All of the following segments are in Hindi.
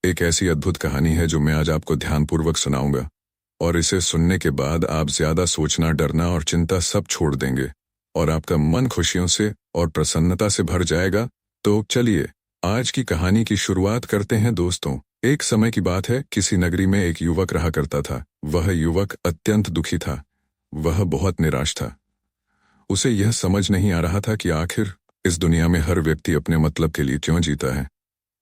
एक ऐसी अद्भुत कहानी है जो मैं आज आपको ध्यानपूर्वक सुनाऊंगा, और इसे सुनने के बाद आप ज्यादा सोचना, डरना और चिंता सब छोड़ देंगे और आपका मन खुशियों से और प्रसन्नता से भर जाएगा। तो चलिए आज की कहानी की शुरुआत करते हैं दोस्तों। एक समय की बात है, किसी नगरी में एक युवक रहा करता था। वह युवक अत्यंत दुखी था। वह बहुत निराश था। उसे यह समझ नहीं आ रहा था कि आखिर इस दुनिया में हर व्यक्ति अपने मतलब के लिए क्यों जीता है।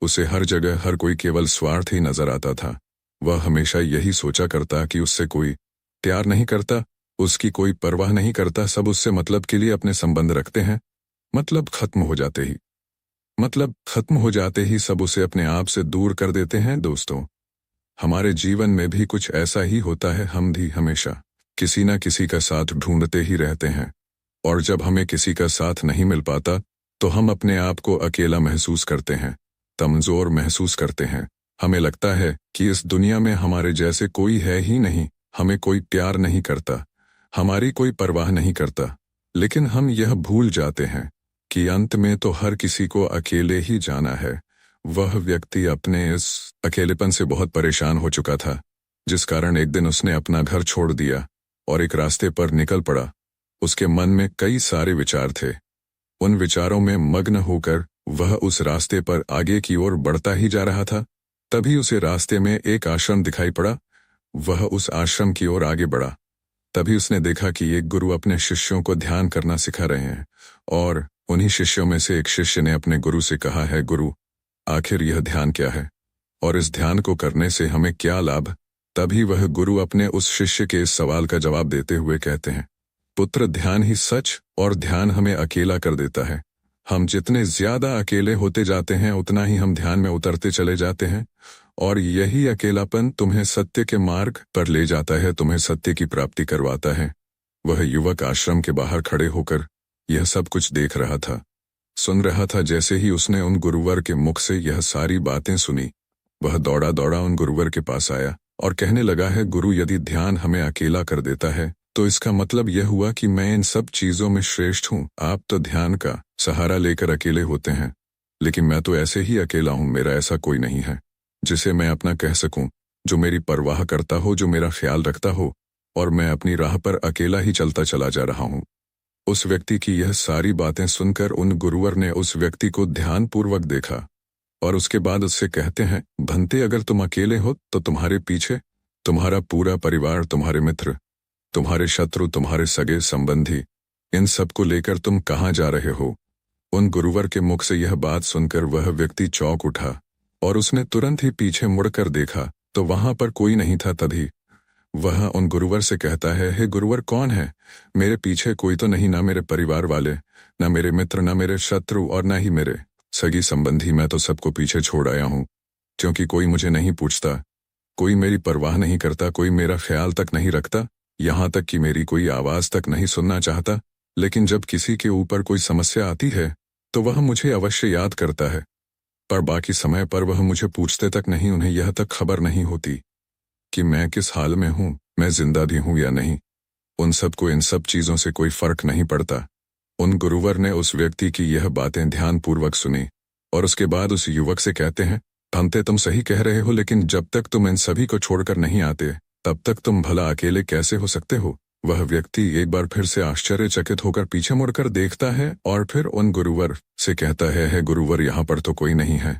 उसे हर जगह हर कोई केवल स्वार्थ ही नजर आता था। वह हमेशा यही सोचा करता कि उससे कोई प्यार नहीं करता, उसकी कोई परवाह नहीं करता, सब उससे मतलब के लिए अपने संबंध रखते हैं। मतलब खत्म हो जाते ही सब उसे अपने आप से दूर कर देते हैं। दोस्तों, हमारे जीवन में भी कुछ ऐसा ही होता है। हम भी हमेशा किसी न किसी का साथ ढूंढते ही रहते हैं, और जब हमें किसी का साथ नहीं मिल पाता तो हम अपने आप को अकेला महसूस करते हैं, कमजोर महसूस करते हैं। हमें लगता है कि इस दुनिया में हमारे जैसे कोई है ही नहीं, हमें कोई प्यार नहीं करता, हमारी कोई परवाह नहीं करता। लेकिन हम यह भूल जाते हैं कि अंत में तो हर किसी को अकेले ही जाना है। वह व्यक्ति अपने इस अकेलेपन से बहुत परेशान हो चुका था, जिस कारण एक दिन उसने अपना घर छोड़ दिया और एक रास्ते पर निकल पड़ा। उसके मन में कई सारे विचार थे। उन विचारों में मग्न होकर वह उस रास्ते पर आगे की ओर बढ़ता ही जा रहा था। तभी उसे रास्ते में एक आश्रम दिखाई पड़ा। वह उस आश्रम की ओर आगे बढ़ा। तभी उसने देखा कि एक गुरु अपने शिष्यों को ध्यान करना सिखा रहे हैं, और उन्हीं शिष्यों में से एक शिष्य ने अपने गुरु से कहा है, गुरु, आखिर यह ध्यान क्या है और इस ध्यान को करने से हमें क्या लाभ। तभी वह गुरु अपने उस शिष्य के इस सवाल का जवाब देते हुए कहते हैं, पुत्र, ध्यान ही सच और ध्यान हमें अकेला कर देता है। हम जितने ज्यादा अकेले होते जाते हैं उतना ही हम ध्यान में उतरते चले जाते हैं, और यही अकेलापन तुम्हें सत्य के मार्ग पर ले जाता है, तुम्हें सत्य की प्राप्ति करवाता है। वह युवक आश्रम के बाहर खड़े होकर यह सब कुछ देख रहा था, सुन रहा था। जैसे ही उसने उन गुरुवर के मुख से यह सारी बातें सुनी, वह दौड़ा दौड़ा उन गुरुवर के पास आया और कहने लगा है, गुरु, यदि ध्यान हमें अकेला कर देता है तो इसका मतलब यह हुआ कि मैं इन सब चीजों में श्रेष्ठ हूँ। आप तो ध्यान का सहारा लेकर अकेले होते हैं, लेकिन मैं तो ऐसे ही अकेला हूँ। मेरा ऐसा कोई नहीं है जिसे मैं अपना कह सकूं, जो मेरी परवाह करता हो, जो मेरा ख्याल रखता हो, और मैं अपनी राह पर अकेला ही चलता चला जा रहा हूँ। उस व्यक्ति की यह सारी बातें सुनकर उन गुरुवर ने उस व्यक्ति को ध्यानपूर्वक देखा, और उसके बाद उससे कहते हैं, भंते, अगर तुम अकेले हो तो तुम्हारे पीछे तुम्हारा पूरा परिवार, तुम्हारे मित्र, तुम्हारे शत्रु, तुम्हारे सगे संबंधी, इन सब को लेकर तुम कहाँ जा रहे हो। उन गुरुवर के मुख से यह बात सुनकर वह व्यक्ति चौंक उठा, और उसने तुरंत ही पीछे मुड़कर देखा तो वहां पर कोई नहीं था। तभी वह उन गुरुवर से कहता है, हे गुरुवर, कौन है? मेरे पीछे कोई तो नहीं, ना मेरे परिवार वाले, ना मेरे मित्र, ना मेरे शत्रु, और ना ही मेरे सगी संबंधी। मैं तो सबको पीछे छोड़ आया हूँ, क्योंकि कोई मुझे नहीं पूछता, कोई मेरी परवाह नहीं करता, कोई मेरा ख्याल तक नहीं रखता, यहाँ तक कि मेरी कोई आवाज तक नहीं सुनना चाहता। लेकिन जब किसी के ऊपर कोई समस्या आती है तो वह मुझे अवश्य याद करता है, पर बाकी समय पर वह मुझे पूछते तक नहीं। उन्हें यह तक खबर नहीं होती कि मैं किस हाल में हूँ, मैं जिंदा भी हूँ या नहीं। उन सबको इन सब चीजों से कोई फर्क नहीं पड़ता। उन गुरुवर ने उस व्यक्ति की यह बातें ध्यानपूर्वक सुनी, और उसके बाद उस युवक से कहते हैं, भंते, तुम सही कह रहे हो, लेकिन जब तक तुम इन सभी को छोड़कर नहीं आते तब तक तुम भला अकेले कैसे हो सकते हो। वह व्यक्ति एक बार फिर से आश्चर्यचकित होकर पीछे मुड़कर देखता है, और फिर उन गुरुवर से कहता है, गुरुवर, यहाँ पर तो कोई नहीं है,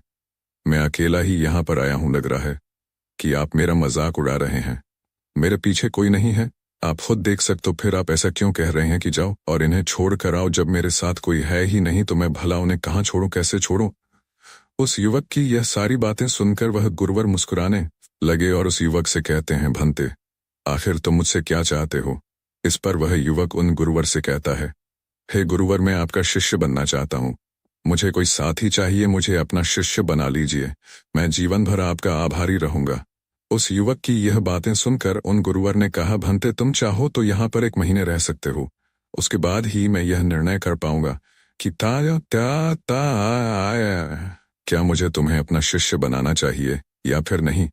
मैं अकेला ही यहाँ पर आया हूँ। लग रहा है कि आप मेरा मजाक उड़ा रहे हैं। मेरे पीछे कोई नहीं है, आप खुद देख सकते हो, फिर आप ऐसा क्यों कह रहे हैं कि जाओ और इन्हें छोड़ कर आओ। जब मेरे साथ कोई है ही नहीं तो मैं भला उन्हें कहाँ छोड़ूं, कैसे छोड़ूं। उस युवक की यह सारी बातें सुनकर वह गुरुवर मुस्कुराने लगे और उस युवक से कहते हैं, भंते, आखिर तुम मुझसे क्या चाहते हो। इस पर वह युवक उन गुरुवर से कहता है, हे गुरुवर, मैं आपका शिष्य बनना चाहता हूँ, मुझे कोई साथी चाहिए, मुझे अपना शिष्य बना लीजिए, मैं जीवन भर आपका आभारी रहूंगा। उस युवक की यह बातें सुनकर उन गुरुवर ने कहा, भंते, तुम चाहो तो यहाँ पर 1 महीने रह सकते हो, उसके बाद ही मैं यह निर्णय कर पाऊंगा कि क्या मुझे तुम्हें अपना शिष्य बनाना चाहिए या फिर नहीं।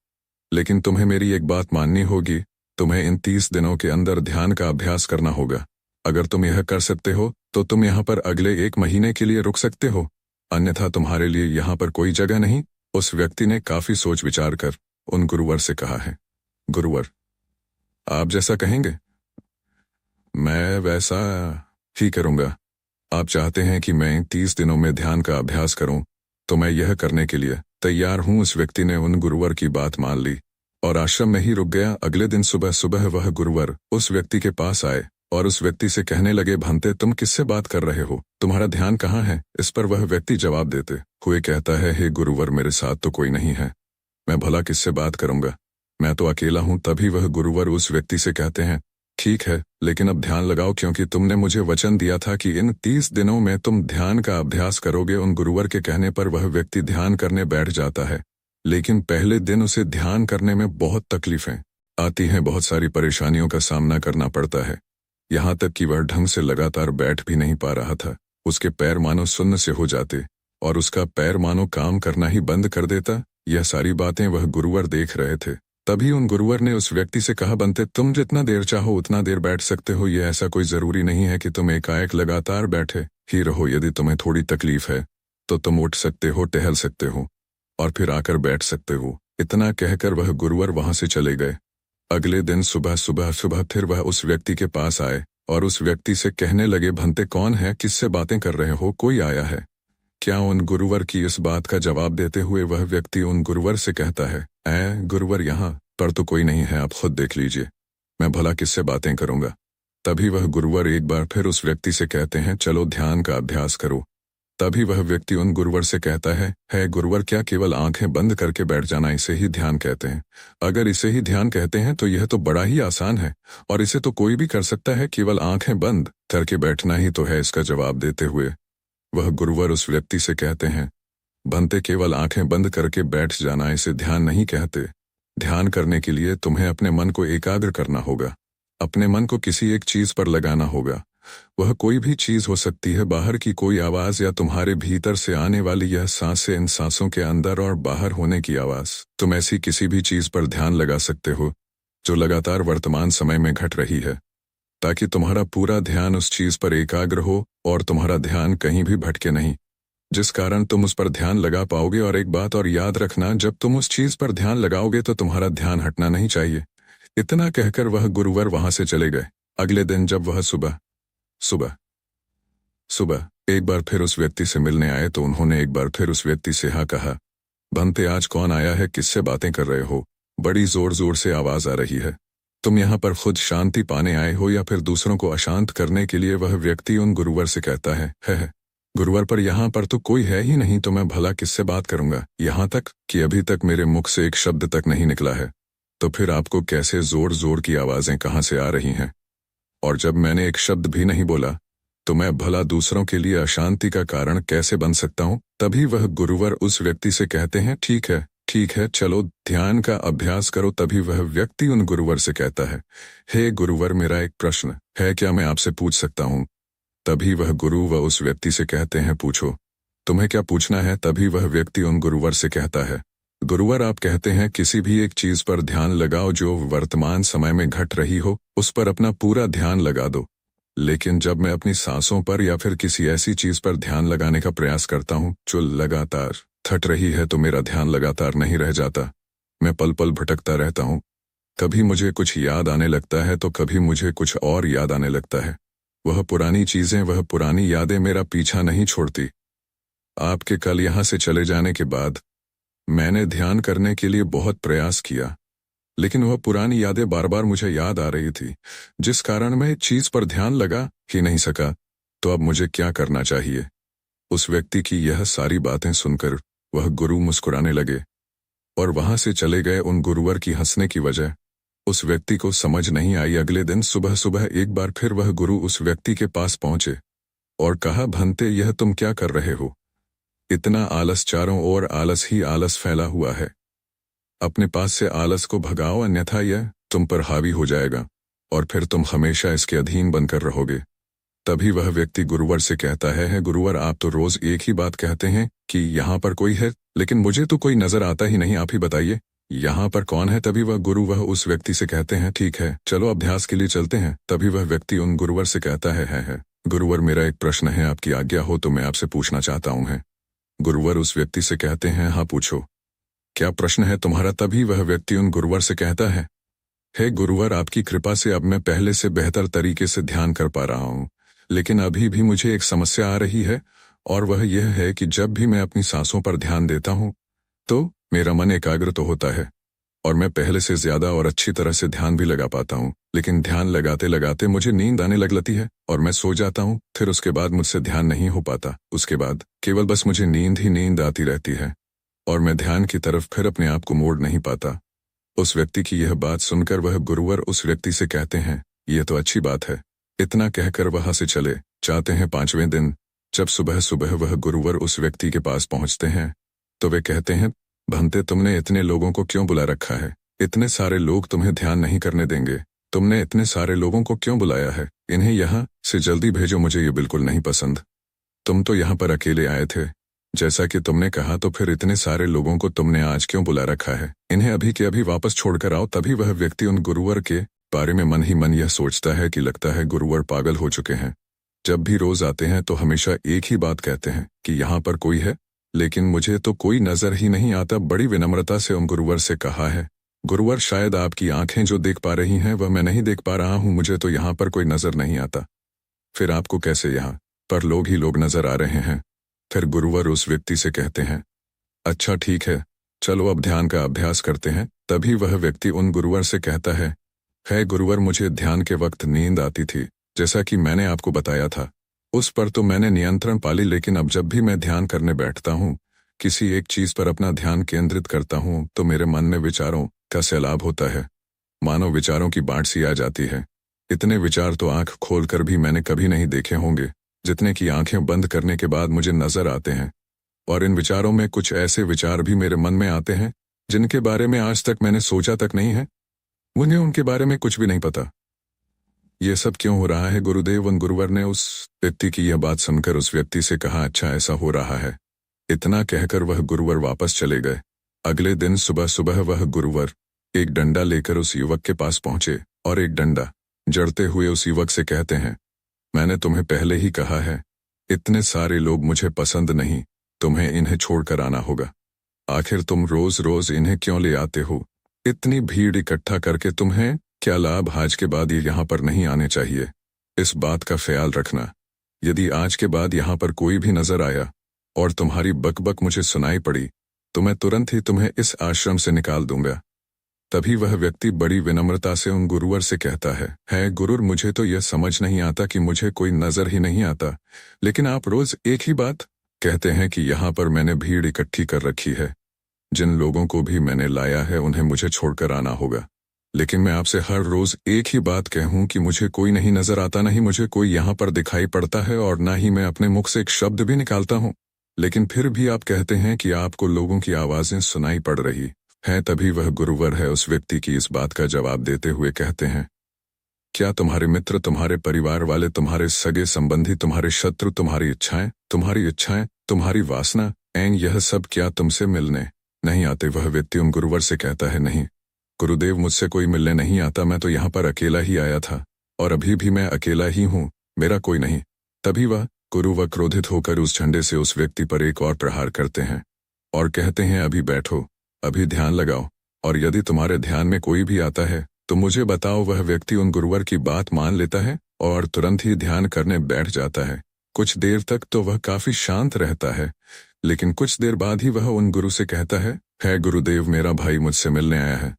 लेकिन तुम्हें मेरी एक बात माननी होगी, तुम्हें इन 30 दिनों के अंदर ध्यान का अभ्यास करना होगा। अगर तुम यह कर सकते हो तो तुम यहाँ पर अगले 1 महीने के लिए रुक सकते हो, अन्यथा तुम्हारे लिए यहाँ पर कोई जगह नहीं। उस व्यक्ति ने काफी सोच विचार कर उन गुरुवर से कहा है, गुरुवर, आप जैसा कहेंगे मैं वैसा ही करूंगा। आप चाहते हैं कि मैं 30 दिनों में ध्यान का अभ्यास करूं, तो मैं यह करने के लिए तैयार हूं। उस व्यक्ति ने उन गुरुवर की बात मान ली और आश्रम में ही रुक गया। अगले दिन सुबह सुबह वह गुरुवर उस व्यक्ति के पास आए और उस व्यक्ति से कहने लगे, भंते तुम किससे बात कर रहे हो, तुम्हारा ध्यान कहाँ है? इस पर वह व्यक्ति जवाब देते हुए कहता है, हे गुरुवर, मेरे साथ तो कोई नहीं है, मैं भला किससे बात करूंगा, मैं तो अकेला हूं। तभी वह गुरुवर उस व्यक्ति से कहते हैं, ठीक है, लेकिन अब ध्यान लगाओ, क्योंकि तुमने मुझे वचन दिया था कि इन 30 दिनों में तुम ध्यान का अभ्यास करोगे। उन गुरुवर के कहने पर वह व्यक्ति ध्यान करने बैठ जाता है, लेकिन पहले दिन उसे ध्यान करने में बहुत तकलीफें आती हैं, बहुत सारी परेशानियों का सामना करना पड़ता है, यहाँ तक कि वह ढंग से लगातार बैठ भी नहीं पा रहा था। उसके पैर मानो सुन्न से हो जाते और उसका पैर मानो काम करना ही बंद कर देता। यह सारी बातें वह गुरुवर देख रहे थे। तभी उन गुरुवर ने उस व्यक्ति से कहा, बनते तुम जितना देर चाहो उतना देर बैठ सकते हो, ये ऐसा कोई जरूरी नहीं है कि तुम एकाएक लगातार बैठे ही रहो। यदि तुम्हें थोड़ी तकलीफ है तो तुम उठ सकते हो, टहल सकते हो और फिर आकर बैठ सकते हो। इतना कहकर वह गुरुवर वहां से चले गए। अगले दिन सुबह सुबह फिर वह उस व्यक्ति के पास आए और उस व्यक्ति से कहने लगे, भंते कौन है, किससे बातें कर रहे हो, कोई आया है क्या? उन गुरुवर की इस बात का जवाब देते हुए वह व्यक्ति उन गुरुवर से कहता है, गुरुवर, यहाँ पर तो कोई नहीं है, आप खुद देख लीजिए, मैं भला किससे बातें करूंगा। तभी वह गुरुवर एक बार फिर उस व्यक्ति से कहते हैं, चलो ध्यान का अभ्यास करो। तभी वह व्यक्ति उन गुरुवर से कहता है गुरुवर, क्या केवल आंखें बंद करके बैठ जाना इसे ही ध्यान कहते हैं? अगर इसे ही ध्यान कहते हैं तो यह तो बड़ा ही आसान है और इसे तो कोई भी कर सकता है, केवल आंखें बंद करके बैठना ही तो है इसका जवाब देते हुए वह गुरुवर उस व्यक्ति से कहते हैं, बनते केवल आंखें बंद करके बैठ जाना इसे ध्यान नहीं कहते। ध्यान करने के लिए तुम्हें अपने मन को एकाग्र करना होगा, अपने मन को किसी एक चीज पर लगाना होगा। वह कोई भी चीज हो सकती है, बाहर की कोई आवाज या तुम्हारे भीतर से आने वाली यह सांसें, इन सांसों के अंदर और बाहर होने की आवाज। तुम ऐसी किसी भी चीज पर ध्यान लगा सकते हो जो लगातार वर्तमान समय में घट रही है, ताकि तुम्हारा पूरा ध्यान उस चीज पर एकाग्र हो और तुम्हारा ध्यान कहीं भी भटके नहीं, जिस कारण तुम उस पर ध्यान लगा पाओगे। और एक बात और याद रखना, जब तुम उस चीज पर ध्यान लगाओगे तो तुम्हारा ध्यान हटना नहीं चाहिए। इतना कहकर वह गुरुवर वहां से चले गए। अगले दिन जब वह सुबह एक बार फिर उस व्यक्ति से मिलने आए तो उन्होंने एक बार फिर उस व्यक्ति से कहा, बनते आज कौन आया है, किससे बातें कर रहे हो, बड़ी जोर जोर से आवाज आ रही है, तुम यहाँ पर खुद शांति पाने आए हो या फिर दूसरों को अशांत करने के लिए? वह व्यक्ति उन गुरुवर से कहता है गुरुवर, पर यहाँ पर तो कोई है ही नहीं, तो मैं भला किससे बात करूंगा, यहाँ तक कि अभी तक मेरे मुख से एक शब्द तक नहीं निकला है, तो फिर आपको कैसे जोर जोर की आवाजें कहाँ से आ रही हैं? और जब मैंने एक शब्द भी नहीं बोला तो मैं भला दूसरों के लिए अशांति का कारण कैसे बन सकता हूँ? तभी वह गुरुवर उस व्यक्ति से कहते हैं, ठीक है, चलो ध्यान का अभ्यास करो। तभी वह व्यक्ति उन गुरुवर से कहता है, हे गुरुवर, मेरा एक प्रश्न है, क्या मैं आपसे पूछ सकता हूँ? तभी वह गुरु उस व्यक्ति से कहते हैं, पूछो, तुम्हें क्या पूछना है? तभी वह व्यक्ति उन गुरुवर से कहता है, गुरुवर, आप कहते हैं किसी भी एक चीज पर ध्यान लगाओ जो वर्तमान समय में घट रही हो, उस पर अपना पूरा ध्यान लगा दो। लेकिन जब मैं अपनी सांसों पर या फिर किसी ऐसी चीज पर ध्यान लगाने का प्रयास करता हूँ जो लगातार थट रही है, तो मेरा ध्यान लगातार नहीं रह जाता, मैं पल पल भटकता रहता हूँ। कभी मुझे कुछ याद आने लगता है तो कभी मुझे कुछ और याद आने लगता है। वह पुरानी चीजें, वह पुरानी यादें मेरा पीछा नहीं छोड़ती। आपके कल यहाँ से चले जाने के बाद मैंने ध्यान करने के लिए बहुत प्रयास किया, लेकिन वह पुरानी यादें बार बार मुझे याद आ रही थी, जिस कारण मैं इस चीज पर ध्यान लगा ही नहीं सका। तो अब मुझे क्या करना चाहिए? उस व्यक्ति की यह सारी बातें सुनकर वह गुरु मुस्कुराने लगे और वहां से चले गए। उन गुरुवर की हंसने की वजह उस व्यक्ति को समझ नहीं आई। अगले दिन सुबह सुबह एक बार फिर वह गुरु उस व्यक्ति के पास पहुंचे और कहा, भंते, यह तुम क्या कर रहे हो? इतना आलस, चारों ओर आलस ही आलस फैला हुआ है। अपने पास से आलस को भगाओ, अन्यथा यह तुम पर हावी हो जाएगा और फिर तुम हमेशा इसके अधीन बनकर रहोगे। तभी वह व्यक्ति गुरुवर से कहता है, गुरुवर, आप तो रोज एक ही बात कहते हैं कि यहाँ पर कोई है, लेकिन मुझे तो कोई नजर आता ही नहीं, आप ही बताइए यहाँ पर कौन है? तभी वह गुरु उस व्यक्ति से कहते हैं, ठीक है, चलो अभ्यास के लिए चलते हैं। तभी वह व्यक्ति उन गुरुवर से कहता है गुरुवर, मेरा एक प्रश्न है, आपकी आज्ञा हो तो मैं आपसे पूछना चाहता हूँ। गुरुवर उस व्यक्ति से कहते हैं, हाँ पूछो। क्या प्रश्न है तुम्हारा? तभी वह व्यक्ति उन गुरुवर से कहता है, हे गुरुवर, आपकी कृपा से अब मैं पहले से बेहतर तरीके से ध्यान कर पा रहा हूँ, लेकिन अभी भी मुझे एक समस्या आ रही है, और वह यह है कि जब भी मैं अपनी सांसों पर ध्यान देता हूँ तो मेरा मन एकाग्र तो होता है और मैं पहले से ज्यादा और अच्छी तरह से ध्यान भी लगा पाता हूँ, लेकिन ध्यान लगाते लगाते मुझे नींद आने लगती है और मैं सो जाता हूँ। फिर उसके बाद मुझसे ध्यान नहीं हो पाता। उसके बाद केवल बस मुझे नींद ही नींद आती रहती है और मैं ध्यान की तरफ फिर अपने आप को मोड़ नहीं पाता। उस व्यक्ति की यह बात सुनकर वह गुरुवर उस व्यक्ति से कहते हैं, यह तो अच्छी बात है। इतना कहकर वहां से चले जाते हैं। 5वें दिन जब सुबह सुबह वह गुरुवर उस व्यक्ति के पास पहुंचते हैं तो वे कहते हैं, भंते, तुमने इतने लोगों को क्यों बुला रखा है? इतने सारे लोग तुम्हें ध्यान नहीं करने देंगे। तुमने इतने सारे लोगों को क्यों बुलाया है? इन्हें यहाँ से जल्दी भेजो, मुझे ये बिल्कुल नहीं पसंद। तुम तो यहाँ पर अकेले आए थे, जैसा कि तुमने कहा, तो फिर इतने सारे लोगों को तुमने आज क्यों बुला रखा है? इन्हें अभी के अभी वापस छोड़कर आओ। तभी वह व्यक्ति उन गुरुवर के बारे में मन ही मन यह सोचता है कि लगता है गुरुवर पागल हो चुके हैं। जब भी रोज आते हैं तो हमेशा एक ही बात कहते हैं कि यहाँ पर कोई है, लेकिन मुझे तो कोई नजर ही नहीं आता। बड़ी विनम्रता से उन गुरुवर से कहा है, गुरुवर, शायद आपकी आंखें जो देख पा रही हैं वह मैं नहीं देख पा रहा हूँ, मुझे तो यहाँ पर कोई नजर नहीं आता। फिर आपको कैसे यहाँ पर लोग ही लोग नजर आ रहे हैं? फिर गुरुवर उस व्यक्ति से कहते हैं, अच्छा ठीक है, चलो अब ध्यान का अभ्यास करते हैं। तभी वह व्यक्ति उन गुरुवर से कहता है गुरुवर, मुझे ध्यान के वक्त नींद आती थी, जैसा कि मैंने आपको बताया था। उस पर तो मैंने नियंत्रण पा ली, लेकिन अब जब भी मैं ध्यान करने बैठता हूँ, किसी एक चीज पर अपना ध्यान केंद्रित करता हूँ, तो मेरे मन में विचारों का सैलाब होता है। मानो विचारों की बाढ़ सी आ जाती है। इतने विचार तो आंख खोलकर भी मैंने कभी नहीं देखे होंगे, जितने की आंखें बंद करने के बाद मुझे नजर आते हैं। और इन विचारों में कुछ ऐसे विचार भी मेरे मन में आते हैं जिनके बारे में आज तक मैंने सोचा तक नहीं है। मुझे उनके बारे में कुछ भी नहीं पता। ये सब क्यों हो रहा है गुरुदेव? उन गुरुवर ने उस व्यक्ति की यह बात सुनकर उस व्यक्ति से कहा, अच्छा ऐसा हो रहा है। इतना कहकर वह गुरुवर वापस चले गए। अगले दिन सुबह सुबह वह गुरुवर एक डंडा लेकर उस युवक के पास पहुंचे और एक डंडा जड़ते हुए उस युवक से कहते हैं, मैंने तुम्हें पहले ही कहा है, इतने सारे लोग मुझे पसंद नहीं, तुम्हें इन्हें छोड़कर आना होगा। आखिर तुम रोज रोज इन्हें क्यों ले आते हो? इतनी भीड़ इकट्ठा करके तुम्हें क्या लाभ? आज के बाद ये यहाँ पर नहीं आने चाहिए। इस बात का ख्याल रखना। यदि आज के बाद यहाँ पर कोई भी नजर आया और तुम्हारी बकबक मुझे सुनाई पड़ी तो मैं तुरंत ही तुम्हें इस आश्रम से निकाल दूंगा। तभी वह व्यक्ति बड़ी विनम्रता से उन गुरुवर से कहता है गुरुर, मुझे तो यह समझ नहीं आता कि मुझे कोई नजर ही नहीं आता, लेकिन आप रोज एक ही बात कहते हैं कि यहाँ पर मैंने भीड़ इकट्ठी कर रखी है। जिन लोगों को भी मैंने लाया है उन्हें मुझे छोड़कर आना होगा, लेकिन मैं आपसे हर रोज एक ही बात कहूं कि मुझे कोई नहीं नजर आता, नहीं मुझे कोई यहाँ पर दिखाई पड़ता है और ना ही मैं अपने मुख से एक शब्द भी निकालता हूँ, लेकिन फिर भी आप कहते हैं कि आपको लोगों की आवाजें सुनाई पड़ रही हैं। तभी वह गुरुवर है उस व्यक्ति की इस बात का जवाब देते हुए कहते हैं, क्या तुम्हारे मित्र, तुम्हारे परिवार वाले, तुम्हारे सगे संबंधी, तुम्हारे शत्रु, तुम्हारी इच्छाएं, तुम्हारी वासना, यह सब क्या तुमसे मिलने नहीं आते? वह व्यक्ति उन गुरुवर से कहता है, नहीं गुरुदेव, मुझसे कोई मिलने नहीं आता, मैं तो यहाँ पर अकेला ही आया था और अभी भी मैं अकेला ही हूँ, मेरा कोई नहीं। तभी वह गुरुवर क्रोधित होकर उस झंडे से उस व्यक्ति पर एक और प्रहार करते हैं और कहते हैं, अभी बैठो, अभी ध्यान लगाओ, और यदि तुम्हारे ध्यान में कोई भी आता है तो मुझे बताओ। वह व्यक्ति उन गुरुवर की बात मान लेता है और तुरंत ही ध्यान करने बैठ जाता है। कुछ देर तक तो वह काफी शांत रहता है, लेकिन कुछ देर बाद ही वह उन गुरु से कहता है गुरुदेव, मेरा भाई मुझसे मिलने आया है,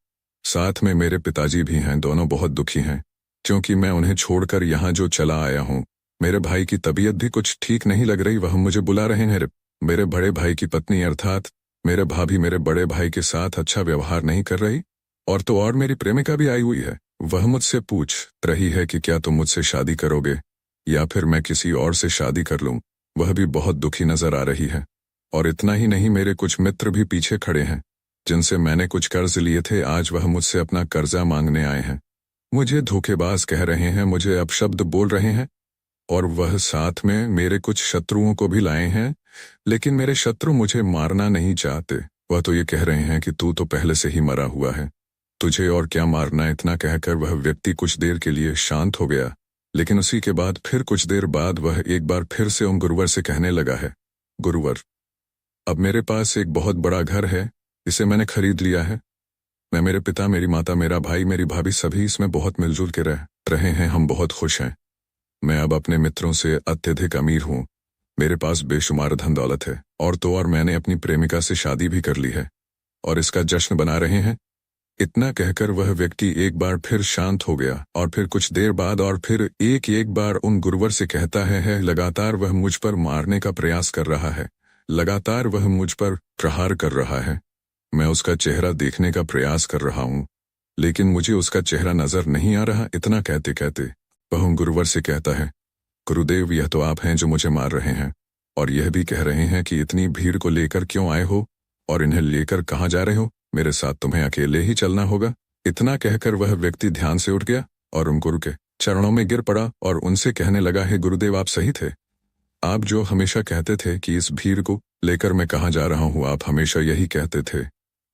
साथ में मेरे पिताजी भी हैं, दोनों बहुत दुखी हैं क्योंकि मैं उन्हें छोड़कर यहाँ जो चला आया हूँ। मेरे भाई की तबीयत भी कुछ ठीक नहीं लग रही, वह मुझे बुला रहे हैं। मेरे बड़े भाई की पत्नी अर्थात मेरे भाभी मेरे बड़े भाई के साथ अच्छा व्यवहार नहीं कर रही, और तो और मेरी प्रेमिका भी आई हुई है। वह मुझसे पूछ रही है कि क्या तुम मुझसे शादी करोगे या फिर मैं किसी और से शादी कर लूं। वह भी बहुत दुखी नजर आ रही है। और इतना ही नहीं, मेरे कुछ मित्र भी पीछे खड़े हैं जिनसे मैंने कुछ कर्ज लिए थे, आज वह मुझसे अपना कर्जा मांगने आए हैं। मुझे धोखेबाज कह रहे हैं, मुझे अपशब्द बोल रहे हैं, और वह साथ में मेरे कुछ शत्रुओं को भी लाए हैं, लेकिन मेरे शत्रु मुझे मारना नहीं चाहते। वह तो ये कह रहे हैं कि तू तो पहले से ही मरा हुआ है, तुझे और क्या मारना। इतना कहकर वह व्यक्ति कुछ देर के लिए शांत हो गया, लेकिन उसी के बाद फिर कुछ देर बाद वह एक बार फिर से उन गुरुवर से कहने लगा है, गुरुवर, अब मेरे पास एक बहुत बड़ा घर है इसे मैंने खरीद लिया है। मैं, मेरे पिता, मेरी माता, मेरा भाई, मेरी भाभी सभी इसमें बहुत मिलजुल के रह रहे हैं। हम बहुत खुश हैं। मैं अब अपने मित्रों से अत्यधिक अमीर हूँ। मेरे पास बेशुमार धन दौलत है। और तो और मैंने अपनी प्रेमिका से शादी भी कर ली है और इसका जश्न बना रहे हैं। इतना कहकर वह व्यक्ति एक बार फिर शांत हो गया और फिर कुछ देर बाद और फिर एक बार उन गुरुवर से कहता है लगातार वह मुझ पर मारने का प्रयास कर रहा है, लगातार वह मुझ पर प्रहार कर रहा है। मैं उसका चेहरा देखने का प्रयास कर रहा हूँ, लेकिन मुझे उसका चेहरा नजर नहीं आ रहा। इतना कहते कहते वह उन गुरुवर से कहता है, गुरुदेव, यह तो आप हैं जो मुझे मार रहे हैं और यह भी कह रहे हैं कि इतनी भीड़ को लेकर क्यों आए हो और इन्हें लेकर कहाँ जा रहे हो। मेरे साथ तुम्हें अकेले ही चलना होगा। इतना कहकर वह व्यक्ति ध्यान से उठ गया और उन गुरु के चरणों में गिर पड़ा और उनसे कहने लगा, हे गुरुदेव, आप सही थे। आप जो हमेशा कहते थे कि इस भीड़ को लेकर मैं कहाँ जा रहा हूँ, आप हमेशा यही कहते थे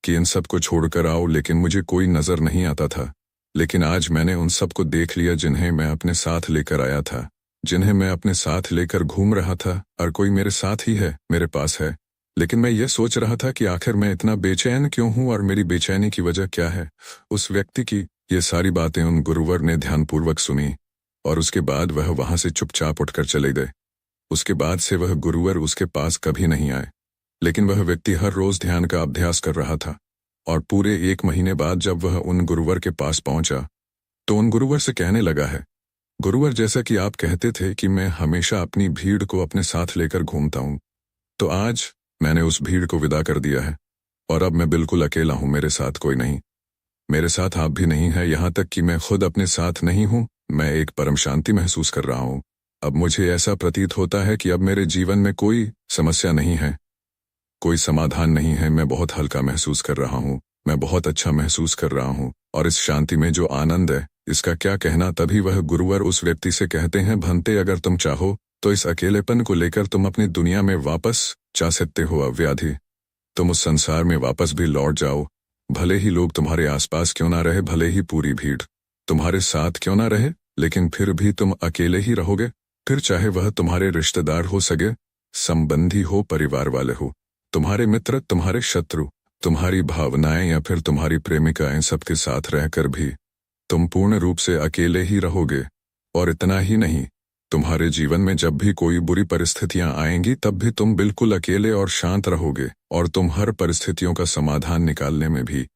कि इन सब को छोड़कर आओ, लेकिन मुझे कोई नजर नहीं आता था। लेकिन आज मैंने उन सब को देख लिया जिन्हें मैं अपने साथ लेकर आया था, जिन्हें मैं अपने साथ लेकर घूम रहा था। और कोई मेरे साथ ही है, मेरे पास है। लेकिन मैं ये सोच रहा था कि आखिर मैं इतना बेचैन क्यों हूँ और मेरी बेचैनी की वजह क्या है। उस व्यक्ति की ये सारी बातें उन गुरुवर ने ध्यानपूर्वक सुनी और उसके बाद वह वहां से चुपचाप उठकर चले गए। उसके बाद से वह गुरुवर उसके पास कभी नहीं आए। लेकिन वह व्यक्ति हर रोज ध्यान का अभ्यास कर रहा था और पूरे 1 महीने बाद जब वह उन गुरुवर के पास पहुंचा तो उन गुरुवर से कहने लगा है, गुरुवर, जैसा कि आप कहते थे कि मैं हमेशा अपनी भीड़ को अपने साथ लेकर घूमता हूँ, तो आज मैंने उस भीड़ को विदा कर दिया है और अब मैं बिल्कुल अकेला हूँ। मेरे साथ कोई नहीं, मेरे साथ आप भी नहीं है, यहाँ तक कि मैं खुद अपने साथ नहीं हूँ। मैं एक परम शांति महसूस कर रहा हूँ। अब मुझे ऐसा प्रतीत होता है कि अब मेरे जीवन में कोई समस्या नहीं है, कोई समाधान नहीं है। मैं बहुत हल्का महसूस कर रहा हूँ, मैं बहुत अच्छा महसूस कर रहा हूँ और इस शांति में जो आनंद है इसका क्या कहना। तभी वह गुरुवर उस व्यक्ति से कहते हैं, भंते, अगर तुम चाहो तो इस अकेलेपन को लेकर तुम अपनी दुनिया में वापस जा सकते हो। अव्याधि, तुम उस संसार में वापस भी लौट जाओ। भले ही लोग तुम्हारे आसपास क्यों ना रहे, भले ही पूरी भीड़ तुम्हारे साथ क्यों ना रहे, लेकिन फिर भी तुम अकेले ही रहोगे। फिर चाहे वह तुम्हारे रिश्तेदार हो, सगे संबंधी हो, परिवार वाले हो, तुम्हारे मित्र, तुम्हारे शत्रु, तुम्हारी भावनाएं या फिर तुम्हारी प्रेमिका, इन सबके साथ रहकर भी तुम पूर्ण रूप से अकेले ही रहोगे। और इतना ही नहीं, तुम्हारे जीवन में जब भी कोई बुरी परिस्थितियां आएंगी तब भी तुम बिल्कुल अकेले और शांत रहोगे और तुम हर परिस्थितियों का समाधान निकालने में भी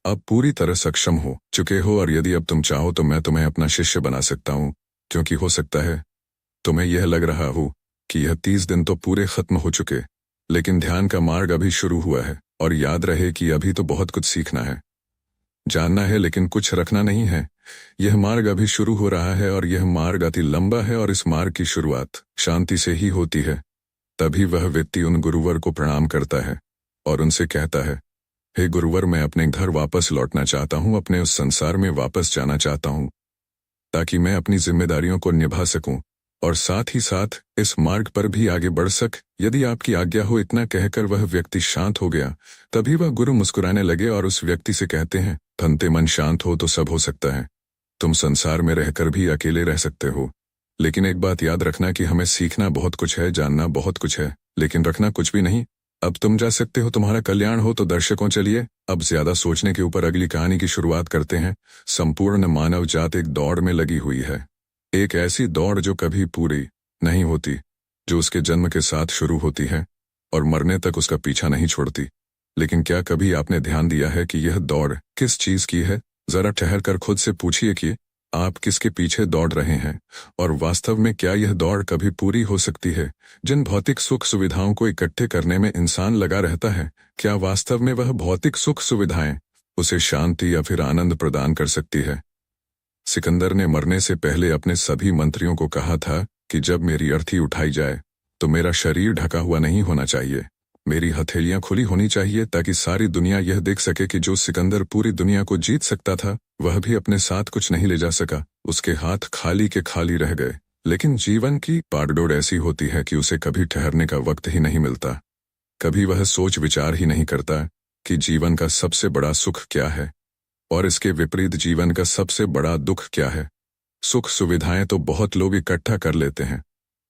अब पूरी तरह सक्षम हो चुके हो। और यदि अब तुम चाहो तो मैं तुम्हें अपना शिष्य बना सकता हूँ, क्योंकि हो सकता है तुम्हें यह लग रहा हो कि यह 30 दिन तो पूरे खत्म हो चुके, लेकिन ध्यान का मार्ग अभी शुरू हुआ है। और याद रहे कि अभी तो बहुत कुछ सीखना है, जानना है, लेकिन कुछ रखना नहीं है। यह मार्ग अभी शुरू हो रहा है और यह मार्ग अति लंबा है और इस मार्ग की शुरुआत शांति से ही होती है। तभी वह व्यक्ति उन गुरुवर को प्रणाम करता है और उनसे कहता है, हे गुरुवर, मैं अपने घर वापस लौटना चाहता हूँ, अपने उस संसार में वापस जाना चाहता हूँ, ताकि मैं अपनी जिम्मेदारियों को निभा सकूं और साथ ही साथ इस मार्ग पर भी आगे बढ़ यदि आपकी आज्ञा हो। इतना कहकर वह व्यक्ति शांत हो गया। तभी वह गुरु मुस्कुराने लगे और उस व्यक्ति से कहते हैं, भंते, मन शांत हो तो सब हो सकता है। तुम संसार में रहकर भी अकेले रह सकते हो, लेकिन एक बात याद रखना कि हमें सीखना बहुत कुछ है, जानना बहुत कुछ है, लेकिन रखना कुछ भी नहीं। अब तुम जा सकते हो, तुम्हारा कल्याण हो। तो दर्शकों, चलिए अब ज्यादा सोचने के ऊपर अगली कहानी की शुरुआत करते हैं। संपूर्ण मानव जात एक दौड़ में लगी हुई है, एक ऐसी दौड़ जो कभी पूरी नहीं होती, जो उसके जन्म के साथ शुरू होती है और मरने तक उसका पीछा नहीं छोड़ती। लेकिन क्या कभी आपने ध्यान दिया है कि यह दौड़ किस चीज की है? जरा ठहर कर खुद से पूछिए कि आप किसके पीछे दौड़ रहे हैं और वास्तव में क्या यह दौड़ कभी पूरी हो सकती है? जिन भौतिक सुख सुविधाओं को इकट्ठे करने में इंसान लगा रहता है, क्या वास्तव में वह भौतिक सुख सुविधाएं उसे शांति या फिर आनंद प्रदान कर सकती है? सिकंदर ने मरने से पहले अपने सभी मंत्रियों को कहा था कि जब मेरी अर्थी उठाई जाए तो मेरा शरीर ढका हुआ नहीं होना चाहिए, मेरी हथेलियां खुली होनी चाहिए, ताकि सारी दुनिया यह देख सके कि जो सिकंदर पूरी दुनिया को जीत सकता था वह भी अपने साथ कुछ नहीं ले जा सका। उसके हाथ खाली के खाली रह गए। लेकिन जीवन की बागडोर ऐसी होती है कि उसे कभी ठहरने का वक्त ही नहीं मिलता। कभी वह सोच विचार ही नहीं करता कि जीवन का सबसे बड़ा सुख क्या है और इसके विपरीत जीवन का सबसे बड़ा दुख क्या है। सुख सुविधाएं तो बहुत लोग इकट्ठा कर लेते हैं,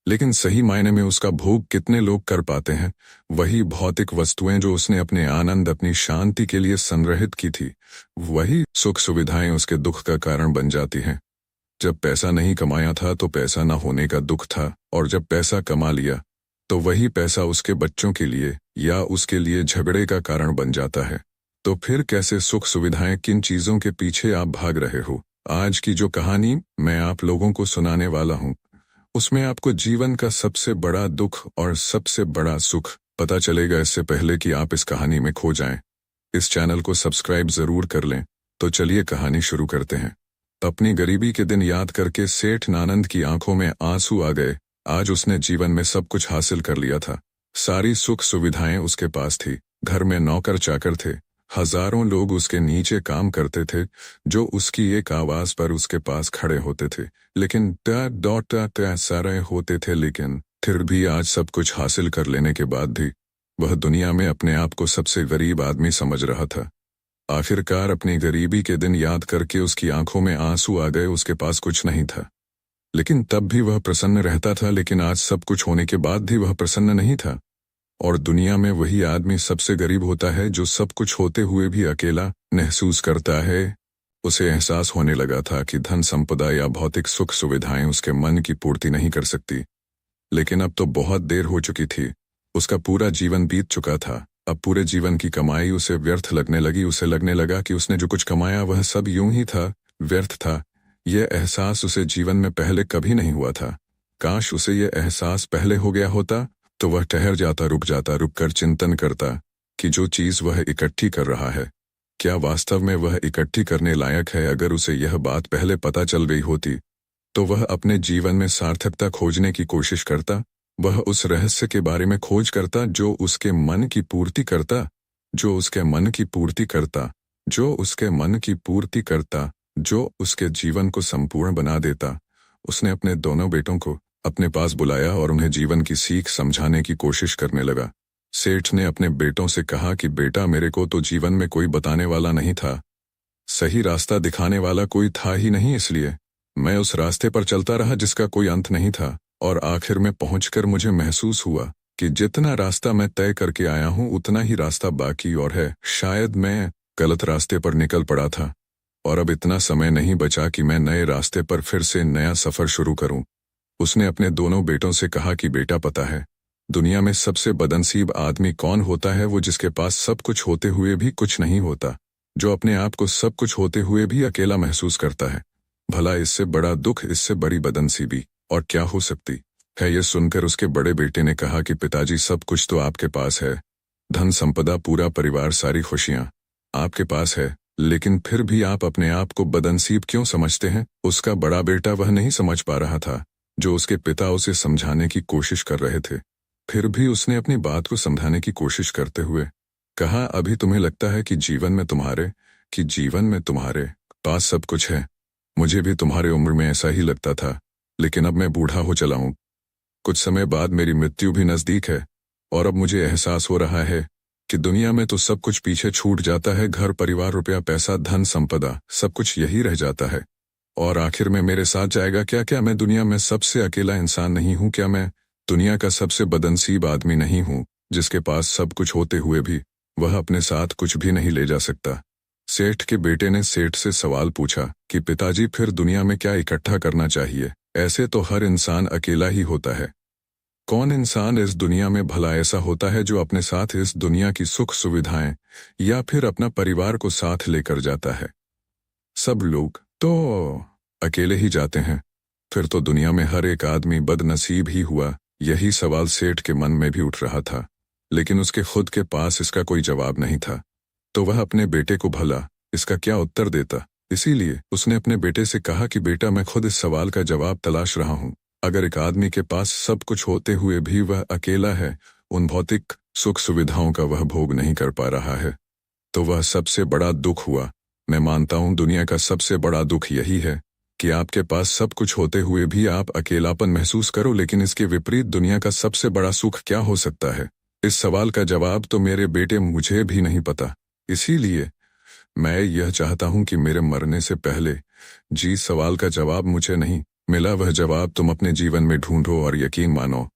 लेकिन सही मायने में उसका भोग कितने लोग कर पाते हैं? वही भौतिक वस्तुएं जो उसने अपने आनंद, अपनी शांति के लिए संग्रहित की थी, वही सुख सुविधाएं उसके दुख का कारण बन जाती हैं। जब पैसा नहीं कमाया था तो पैसा न होने का दुख था, और जब पैसा कमा लिया तो वही पैसा उसके बच्चों के लिए या उसके लिए झगड़े का कारण बन जाता है। तो फिर कैसे सुख सुविधाएं, किन चीजों के पीछे आप भाग रहे हो? आज की जो कहानी मैं आप लोगों को सुनाने वाला हूं, उसमें आपको जीवन का सबसे बड़ा दुख और सबसे बड़ा सुख पता चलेगा। इससे पहले कि आप इस कहानी में खो जाएं, इस चैनल को सब्सक्राइब जरूर कर लें। तो चलिए कहानी शुरू करते हैं। अपनी गरीबी के दिन याद करके सेठ नानंद की आंखों में आंसू आ गए। आज उसने जीवन में सब कुछ हासिल कर लिया था। सारी सुख सुविधाएं उसके पास थी। घर में नौकर चाकर थे, हजारों लोग उसके नीचे काम करते थे, जो उसकी एक आवाज पर उसके पास खड़े होते थे। लेकिन सारे होते थे, लेकिन फिर भी आज सब कुछ हासिल कर लेने के बाद भी वह दुनिया में अपने आप को सबसे गरीब आदमी समझ रहा था। आखिरकार अपनी गरीबी के दिन याद करके उसकी आंखों में आंसू आ गए। उसके पास कुछ नहीं था, लेकिन तब भी वह प्रसन्न रहता था। लेकिन आज सब कुछ होने के बाद भी वह प्रसन्न नहीं था। और दुनिया में वही आदमी सबसे गरीब होता है जो सब कुछ होते हुए भी अकेला महसूस करता है। उसे एहसास होने लगा था कि धन संपदा या भौतिक सुख सुविधाएं उसके मन की पूर्ति नहीं कर सकती। लेकिन अब तो बहुत देर हो चुकी थी। उसका पूरा जीवन बीत चुका था। अब पूरे जीवन की कमाई उसे व्यर्थ लगने लगी। उसे लगने लगा कि उसने जो कुछ कमाया वह सब यूं ही था, व्यर्थ था। यह एहसास उसे जीवन में पहले कभी नहीं हुआ था। काश उसे यह एहसास पहले हो गया होता, तो वह ठहर जाता, रुक कर चिंतन करता कि जो चीज वह इकट्ठी कर रहा है, क्या वास्तव में वह इकट्ठी करने लायक है। अगर उसे यह बात पहले पता चल गई होती तो वह अपने जीवन में सार्थकता खोजने की कोशिश करता। वह उस रहस्य के बारे में खोज करता जो उसके मन की पूर्ति करता, जो उसके मन की पूर्ति करता, जो उसके मन की पूर्ति करता, जो उसके जीवन को संपूर्ण बना देता। उसने अपने दोनों बेटों को अपने पास बुलाया और उन्हें जीवन की सीख समझाने की कोशिश करने लगा। सेठ ने अपने बेटों से कहा कि बेटा, मेरे को तो जीवन में कोई बताने वाला नहीं था, सही रास्ता दिखाने वाला कोई था ही नहीं, इसलिए मैं उस रास्ते पर चलता रहा जिसका कोई अंत नहीं था। और आखिर में पहुंचकर मुझे महसूस हुआ कि जितना रास्ता मैं तय करके आया हूं उतना ही रास्ता बाकी और है। शायद मैं गलत रास्ते पर निकल पड़ा था और अब इतना समय नहीं बचा कि मैं नए रास्ते पर फिर से नया सफर शुरू करूं। उसने अपने दोनों बेटों से कहा कि बेटा, पता है दुनिया में सबसे बदनसीब आदमी कौन होता है? वो जिसके पास सब कुछ होते हुए भी कुछ नहीं होता, जो अपने आप को सब कुछ होते हुए भी अकेला महसूस करता है। भला इससे बड़ा दुख, इससे बड़ी बदनसीबी और क्या हो सकती है? यह सुनकर उसके बड़े बेटे ने कहा कि पिताजी, सब कुछ तो आपके पास है, धन संपदा, पूरा परिवार, सारी खुशियां आपके पास है, लेकिन फिर भी आप अपने आप को बदनसीब क्यों समझते हैं? उसका बड़ा बेटा वह नहीं समझ पा रहा था जो उसके पिता उसे समझाने की कोशिश कर रहे थे। फिर भी उसने अपनी बात को समझाने की कोशिश करते हुए कहा, अभी तुम्हें लगता है कि जीवन में तुम्हारे पास सब कुछ है। मुझे भी तुम्हारे उम्र में ऐसा ही लगता था, लेकिन अब मैं बूढ़ा हो चला हूं। कुछ समय बाद मेरी मृत्यु भी नजदीक है और अब मुझे एहसास हो रहा है कि दुनिया में तो सब कुछ पीछे छूट जाता है। घर परिवार, रुपया पैसा, धन संपदा, सब कुछ यही रह जाता है। और आखिर में मेरे साथ जाएगा क्या? क्या मैं दुनिया में सबसे अकेला इंसान नहीं हूं? क्या मैं दुनिया का सबसे बदनसीब आदमी नहीं हूं, जिसके पास सब कुछ होते हुए भी वह अपने साथ कुछ भी नहीं ले जा सकता? सेठ के बेटे ने सेठ से सवाल पूछा कि पिताजी, फिर दुनिया में क्या इकट्ठा करना चाहिए? ऐसे तो हर इंसान अकेला ही होता है। कौन इंसान इस दुनिया में भला ऐसा होता है जो अपने साथ इस दुनिया की सुख सुविधाएं या फिर अपना परिवार को साथ लेकर जाता है? सब लोग तो अकेले ही जाते हैं। फिर तो दुनिया में हर एक आदमी बदनसीब ही हुआ। यही सवाल सेठ के मन में भी उठ रहा था, लेकिन उसके खुद के पास इसका कोई जवाब नहीं था। तो वह अपने बेटे को भला इसका क्या उत्तर देता? इसीलिए उसने अपने बेटे से कहा कि बेटा, मैं खुद इस सवाल का जवाब तलाश रहा हूं। अगर एक आदमी के पास सब कुछ होते हुए भी वह अकेला है, उन भौतिक सुख सुविधाओं का वह भोग नहीं कर पा रहा है, तो वह सबसे बड़ा दुख हुआ। मैं मानता हूं दुनिया का सबसे बड़ा दुख यही है कि आपके पास सब कुछ होते हुए भी आप अकेलापन महसूस करो। लेकिन इसके विपरीत दुनिया का सबसे बड़ा सुख क्या हो सकता है? इस सवाल का जवाब तो मेरे बेटे मुझे भी नहीं पता। इसीलिए मैं यह चाहता हूं कि मेरे मरने से पहले जी सवाल का जवाब मुझे नहीं, मिला वह जवाब तुम अपने जीवन में ढूंढो और यकीन मानो,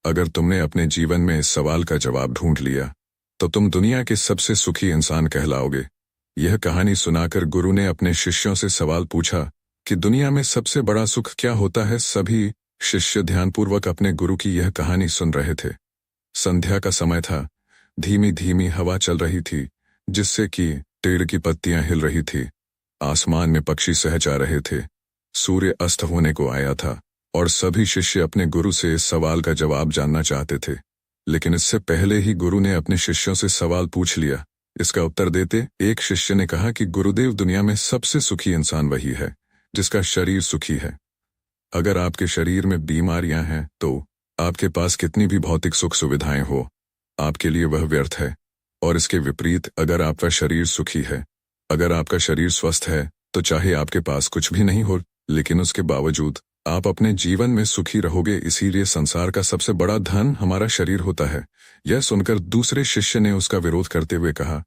अगर तुमने अपने जीवन में इस सवाल का जवाब ढूंढ लिया तो तुम दुनिया के सबसे सुखी इंसान कहलाओगे। यह कहानी सुनाकर गुरु ने अपने शिष्यों से सवाल पूछा कि दुनिया में सबसे बड़ा सुख क्या होता है। सभी शिष्य ध्यानपूर्वक अपने गुरु की यह कहानी सुन रहे थे। संध्या का समय था। धीमी धीमी हवा चल रही थी जिससे कि पेड़ की पत्तियां हिल रही थी। आसमान में पक्षी सहजा रहे थे। सूर्य अस्त होने को आया था और सभी शिष्य अपने गुरु से इस सवाल का जवाब जानना चाहते थे। लेकिन इससे पहले ही गुरु ने अपने शिष्यों से सवाल पूछ लिया। इसका उत्तर देते एक शिष्य ने कहा कि गुरुदेव, दुनिया में सबसे सुखी इंसान वही है जिसका शरीर सुखी है। अगर आपके शरीर में बीमारियां हैं तो आपके पास कितनी भी भौतिक सुख सुविधाएं हो, आपके लिए वह व्यर्थ है। और इसके विपरीत, अगर आपका शरीर सुखी है, अगर आपका शरीर स्वस्थ है, तो चाहे आपके पास कुछ भी नहीं हो लेकिन उसके बावजूद आप अपने जीवन में सुखी रहोगे। इसीलिए संसार का सबसे बड़ा धन हमारा शरीर होता है। यह सुनकर दूसरे शिष्य ने उसका विरोध करते हुए कहा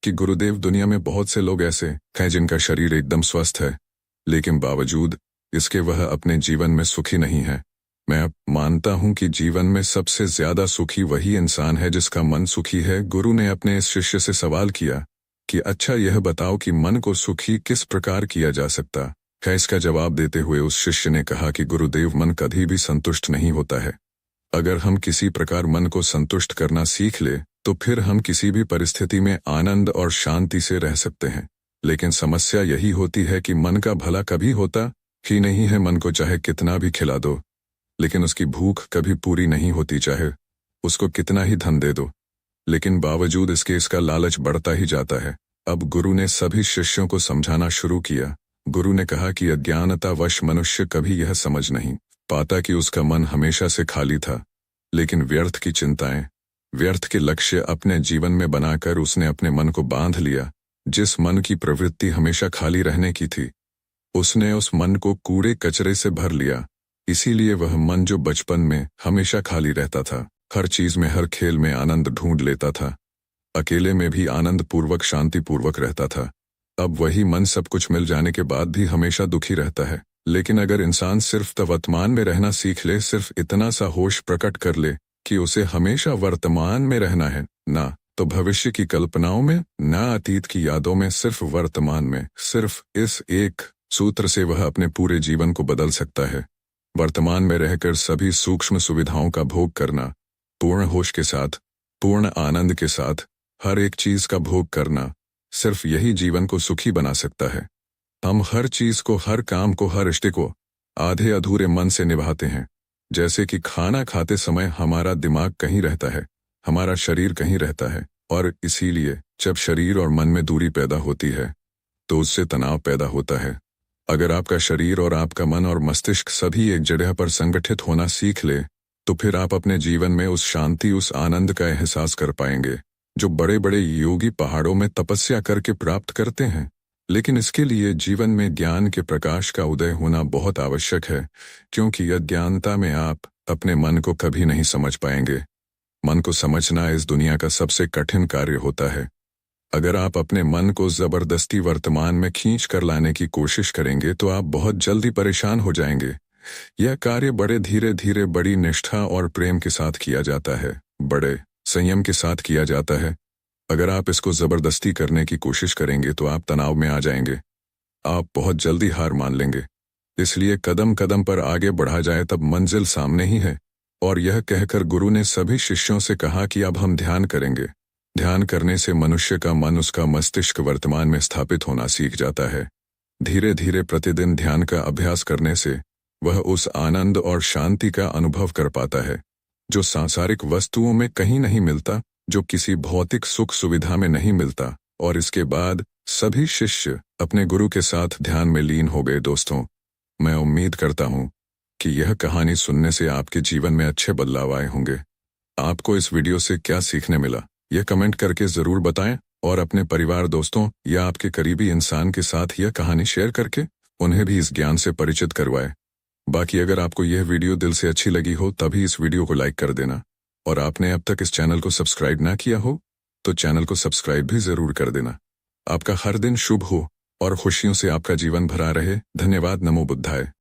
कि गुरुदेव, दुनिया में बहुत से लोग ऐसे हैं जिनका शरीर एकदम स्वस्थ है लेकिन बावजूद इसके वह अपने जीवन में सुखी नहीं है। मैं मानता हूं कि जीवन में सबसे ज्यादा सुखी वही इंसान है जिसका मन सुखी है। गुरु ने अपने इस शिष्य से सवाल किया कि अच्छा, यह बताओ कि मन को सुखी किस प्रकार किया जा सकता है। इसका जवाब देते हुए उस शिष्य ने कहा कि गुरुदेव, मन कभी भी संतुष्ट नहीं होता है। अगर हम किसी प्रकार मन को संतुष्ट करना सीख ले तो फिर हम किसी भी परिस्थिति में आनंद और शांति से रह सकते हैं। लेकिन समस्या यही होती है कि मन का भला कभी होता ही नहीं है। मन को चाहे कितना भी खिला दो लेकिन उसकी भूख कभी पूरी नहीं होती, चाहे उसको कितना ही धन दे दो, लेकिन बावजूद इसके इसका लालच बढ़ता ही जाता है। अब गुरु ने सभी शिष्यों को समझाना शुरू किया। गुरु ने कहा कि अज्ञानतावश मनुष्य कभी यह समझ नहीं पाता कि उसका मन हमेशा से खाली था, लेकिन व्यर्थ की चिंताएं, व्यर्थ के लक्ष्य अपने जीवन में बनाकर उसने अपने मन को बांध लिया। जिस मन की प्रवृत्ति हमेशा खाली रहने की थी, उसने उस मन को कूड़े कचरे से भर लिया। इसीलिए वह मन जो बचपन में हमेशा खाली रहता था, हर चीज में, हर खेल में आनंद ढूंढ लेता था, अकेले में भी आनंद पूर्वक शांति पूर्वक रहता था, अब वही मन सब कुछ मिल जाने के बाद भी हमेशा दुखी रहता है। लेकिन अगर इंसान सिर्फ वर्तमान में रहना सीख ले, सिर्फ इतना सा होश प्रकट कर ले कि उसे हमेशा वर्तमान में रहना है, ना तो भविष्य की कल्पनाओं में, ना अतीत की यादों में, सिर्फ वर्तमान में, सिर्फ इस एक सूत्र से वह अपने पूरे जीवन को बदल सकता है। वर्तमान में रहकर सभी सूक्ष्म सुविधाओं का भोग करना, पूर्ण होश के साथ, पूर्ण आनंद के साथ हर एक चीज का भोग करना, सिर्फ यही जीवन को सुखी बना सकता है। हम हर चीज को, हर काम को, हर रिश्ते को आधे अधूरे मन से निभाते हैं। जैसे कि खाना खाते समय हमारा दिमाग कहीं रहता है, हमारा शरीर कहीं रहता है, और इसीलिए जब शरीर और मन में दूरी पैदा होती है तो उससे तनाव पैदा होता है। अगर आपका शरीर और आपका मन और मस्तिष्क सभी एक जगह पर संगठित होना सीख ले तो फिर आप अपने जीवन में उस शांति, उस आनंद का एहसास कर पाएंगे जो बड़े बड़े योगी पहाड़ों में तपस्या करके प्राप्त करते हैं। लेकिन इसके लिए जीवन में ज्ञान के प्रकाश का उदय होना बहुत आवश्यक है, क्योंकि अज्ञानता में आप अपने मन को कभी नहीं समझ पाएंगे। मन को समझना इस दुनिया का सबसे कठिन कार्य होता है। अगर आप अपने मन को जबरदस्ती वर्तमान में खींच कर लाने की कोशिश करेंगे तो आप बहुत जल्दी परेशान हो जाएंगे। यह कार्य बड़े धीरे धीरे, बड़ी निष्ठा और प्रेम के साथ किया जाता है, बड़े संयम के साथ किया जाता है। अगर आप इसको जबरदस्ती करने की कोशिश करेंगे तो आप तनाव में आ जाएंगे, आप बहुत जल्दी हार मान लेंगे। इसलिए कदम कदम पर आगे बढ़ा जाए तब मंजिल सामने ही है। और यह कहकर गुरु ने सभी शिष्यों से कहा कि अब हम ध्यान करेंगे। ध्यान करने से मनुष्य का मन, उसका मस्तिष्क वर्तमान में स्थापित होना सीख जाता है। धीरे धीरे प्रतिदिन ध्यान का अभ्यास करने से वह उस आनंद और शांति का अनुभव कर पाता है जो सांसारिक वस्तुओं में कहीं नहीं मिलता, जो किसी भौतिक सुख सुविधा में नहीं मिलता। और इसके बाद सभी शिष्य अपने गुरु के साथ ध्यान में लीन हो गए। दोस्तों, मैं उम्मीद करता हूं कि यह कहानी सुनने से आपके जीवन में अच्छे बदलाव आए होंगे। आपको इस वीडियो से क्या सीखने मिला, यह कमेंट करके जरूर बताएं, और अपने परिवार, दोस्तों या आपके करीबी इंसान के साथ यह कहानी शेयर करके उन्हें भी इस ज्ञान से परिचित करवाएं। बाकी अगर आपको यह वीडियो दिल से अच्छी लगी हो तभी इस वीडियो को लाइक कर देना, और आपने अब तक इस चैनल को सब्सक्राइब ना किया हो तो चैनल को सब्सक्राइब भी जरूर कर देना। आपका हर दिन शुभ हो और खुशियों से आपका जीवन भरा रहे। धन्यवाद। नमो बुद्धाय।